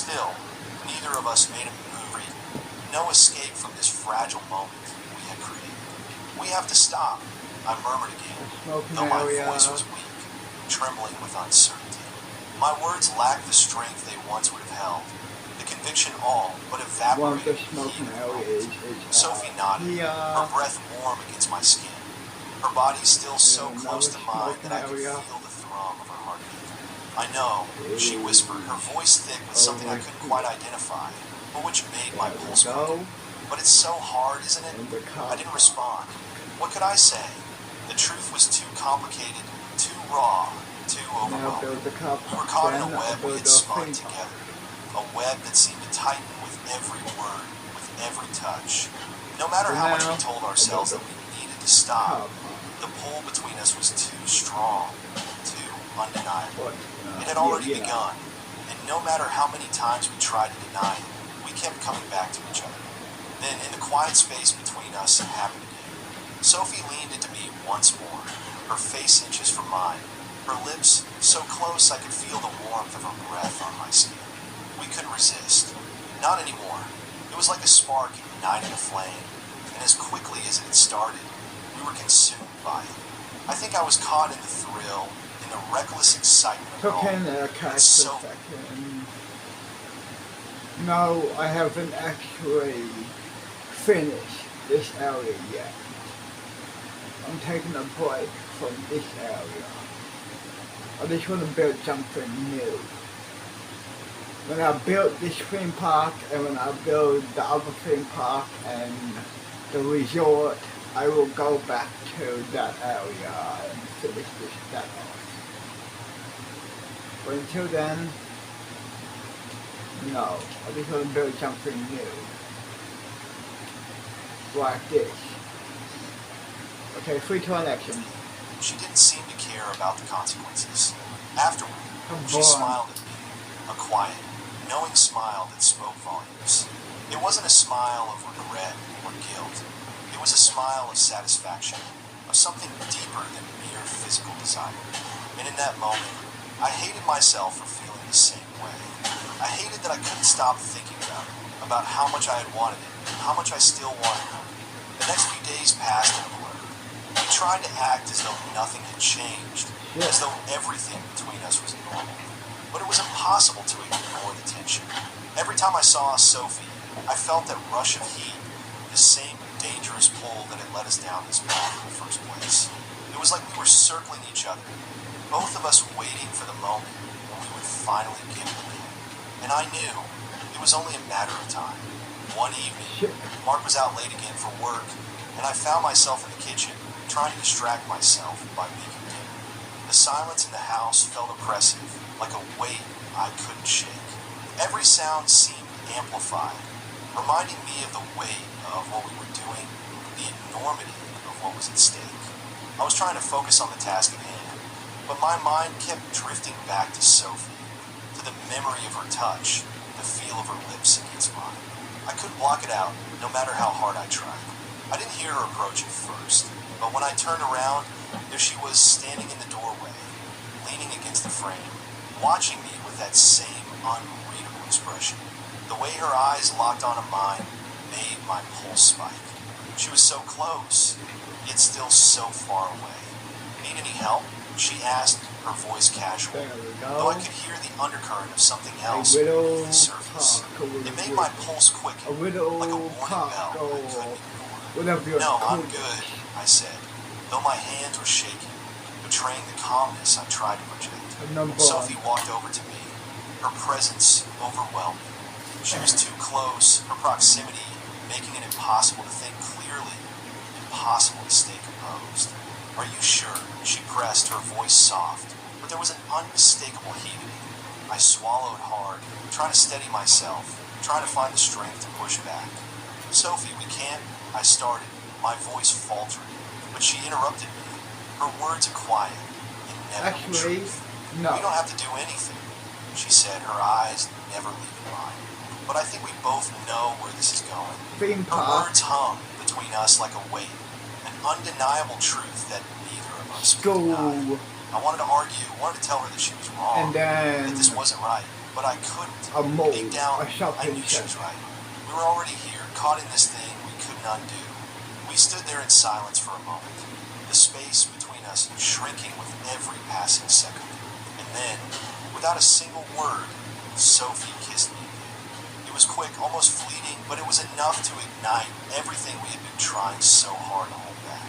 Still, neither of us made a move. No escape from this fragile moment we had created. We have to stop, I murmured again, though my voice was weak, trembling with uncertainty. My words lacked the strength they once would have held. The conviction all but evaporated in the heat of the moment. Sophie nodded, her breath warm against my skin. Her body still so close to mine that I could feel the thrum of her heartbeat. I know, she whispered, her voice thick with something I couldn't quite identify, but which made my pulse quicken. But it's so hard, isn't it? I didn't respond. What could I say? The truth was too complicated, too raw, too overwhelming. We were caught in a web we had spun together. A web that seemed to tighten with every word, with every touch. No matter how much we told ourselves that we needed to stop, the pull between us was too strong, too undeniable. It had already begun, and no matter how many times we tried to deny it, we kept coming back to each other. Then, in the quiet space between us, it happened again. Sophie leaned into me once more, her face inches from mine, her lips so close I could feel the warmth of her breath on my skin. We couldn't resist. Not anymore. It was like a spark igniting a flame, and as quickly as it had started, we were consumed by it. I think I was caught in the thrill, in the reckless excitement of it all. It's so... No, I haven't actually finished this area yet. I'm taking a break from this area. I just want to build something new. When I build this theme park and when I build the other theme park and the resort, I will go back to that area and finish this stuff off. But until then, no, I just want to build something new. Like this. Okay, 3, 2, 1, action. She didn't seem to care about the consequences. Afterward, she smiled at me, a quiet, knowing smile that spoke volumes. It wasn't a smile of regret or guilt. It was a smile of satisfaction, of something deeper than mere physical desire. And in that moment, I hated myself for feeling the same way. I hated that I couldn't stop thinking about how much I had wanted it, and how much I still wanted it. The next few days passed in a blur. We tried to act as though nothing had changed, as though everything between us was normal. But it was impossible to ignore the tension. Every time I saw Sophie, I felt that rush of heat, the same dangerous pull that had led us down this path in the first place. It was like we were circling each other, both of us waiting for the moment when we would finally give it. And I knew it was only a matter of time. One evening, Mark was out late again for work, and I found myself in the kitchen, trying to distract myself by making dinner. The silence in the house felt oppressive, like a weight I couldn't shake. Every sound seemed amplified, reminding me of the weight of what we were doing, the enormity of what was at stake. I was trying to focus on the task at hand, but my mind kept drifting back to Sophie, to the memory of her touch, the feel of her lips against mine. I couldn't block it out, no matter how hard I tried. I didn't hear her approach at first, but when I turned around, there she was standing in the doorway, leaning against the frame, watching me with that same unreadable expression. The way her eyes locked onto mine made my pulse spike. She was so close, yet still so far away. Need any help? She asked, her voice casual, though I could hear the undercurrent of something else beneath the surface. It made my pulse quicken, like a warning bell I couldn't ignore. No, I'm good, I said, though my hands were shaking, betraying the calmness I tried to project. Sophie walked over to me, her presence overwhelming. She was too close, her proximity making it impossible to think clearly, impossible to stay composed. Are you sure? She pressed, her voice soft, but there was an unmistakable heat in it. I swallowed hard, trying to steady myself, trying to find the strength to push back. Sophie, we can't, I started, my voice faltering, but she interrupted me, her words a quiet, inevitable truth. No. We don't have to do anything, she said, her eyes never leaving mine. But I think we both know where this is going. Her words hung between us like a weight, an undeniable truth that neither of us could deny. I wanted to argue, wanted to tell her that she was wrong, that this wasn't right. but I couldn't. A mole, Deep down, a shopping I knew she was center. right. We were already here, caught in this thing we couldn't undo. We stood there in silence for a moment, the space between us shrinking with every passing second. And then, without a single word, Sophie kissed me again. It was quick, almost fleeting, but it was enough to ignite everything we had been trying so hard to hold back.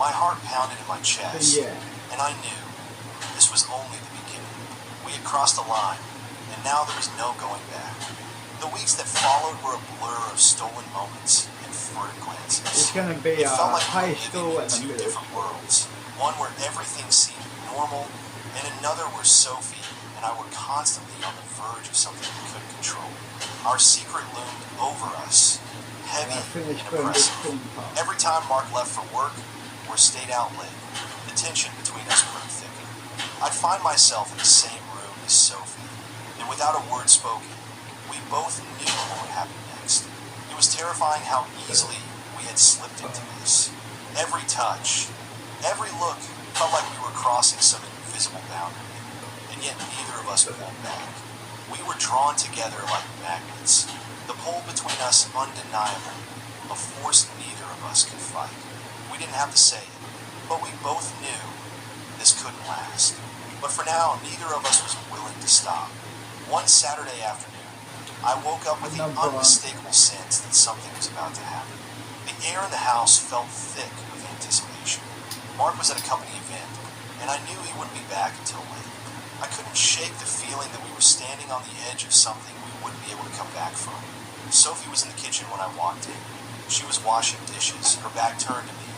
My heart pounded in my chest, and I knew this was only the beginning. We had crossed the line, and now there was no going back. The weeks that followed were a blur of stolen moments and furtive glances. It's gonna be It felt like high we were school living in and a two middle different school. worlds. One where everything seemed normal, and another where Sophie and I were constantly on the verge of something we couldn't control. Our secret loomed over us, heavy and oppressive. Every time Mark left for work or stayed out late, the tension between us grew thicker. I'd find myself in the same room as Sophie, and without a word spoken, we both knew what would happen next. It was terrifying how easily we had slipped into this. Every touch, every look felt like we were crossing some invisible boundary, and yet neither of us pulled back. We were drawn together like magnets, the pull between us undeniable, a force neither of us could fight. We didn't have to say it, but we both knew this couldn't last. But for now, neither of us was willing to stop. One Saturday afternoon, I woke up with the unmistakable sense that something was about to happen. The air in the house felt thick with anticipation. Mark was at a company event, and I knew he wouldn't be back until late. I couldn't shake the feeling that we were standing on the edge of something we wouldn't be able to come back from. Sophie was in the kitchen when I walked in. She was washing dishes, her back turned to me,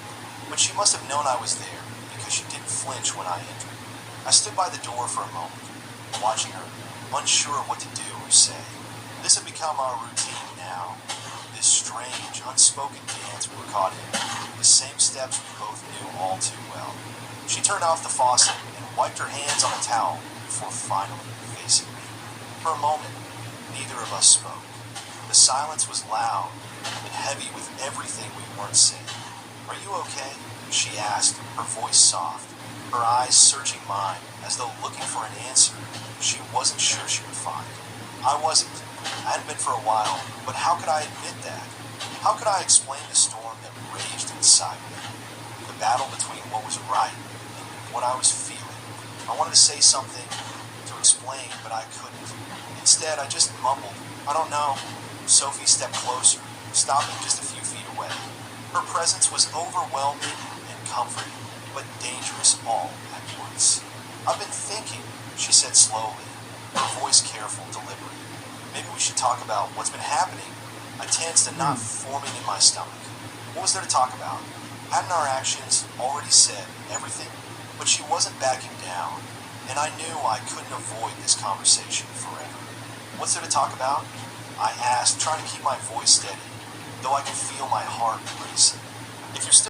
but she must have known I was there because she didn't flinch when I entered. I stood by the door for a moment, watching her, unsure of what to do or say. This had become our routine now, this strange, unspoken dance we were caught in, the same steps we both knew all too well. She turned off the faucet and wiped her hands on a towel before finally facing me. For a moment, neither of us spoke. The silence was loud and heavy with everything we weren't saying. "Are you okay?" she asked, her voice soft, her eyes searching mine as though looking for an answer she wasn't sure she would find. I wasn't. I hadn't been for a while, but how could I admit that? How could I explain the storm that raged inside me? The battle between what was right and what I was feeling. I wanted to say something, to explain, but I couldn't. Instead, I just mumbled, "I don't know." Sophie stepped closer, stopping just a few feet away. Her presence was overwhelming and comforting, but dangerous all at once. "I've been thinking," she said slowly, her voice careful, deliberate. "Maybe we should talk about what's been happening." I tensed, a knot forming in my stomach. What was there to talk about? Hadn't our actions already said everything? But she wasn't backing down, and I knew I couldn't avoid this conversation forever. "What's there to talk about?" I asked, trying to keep my voice steady, though I could feel my heart racing. "If you're still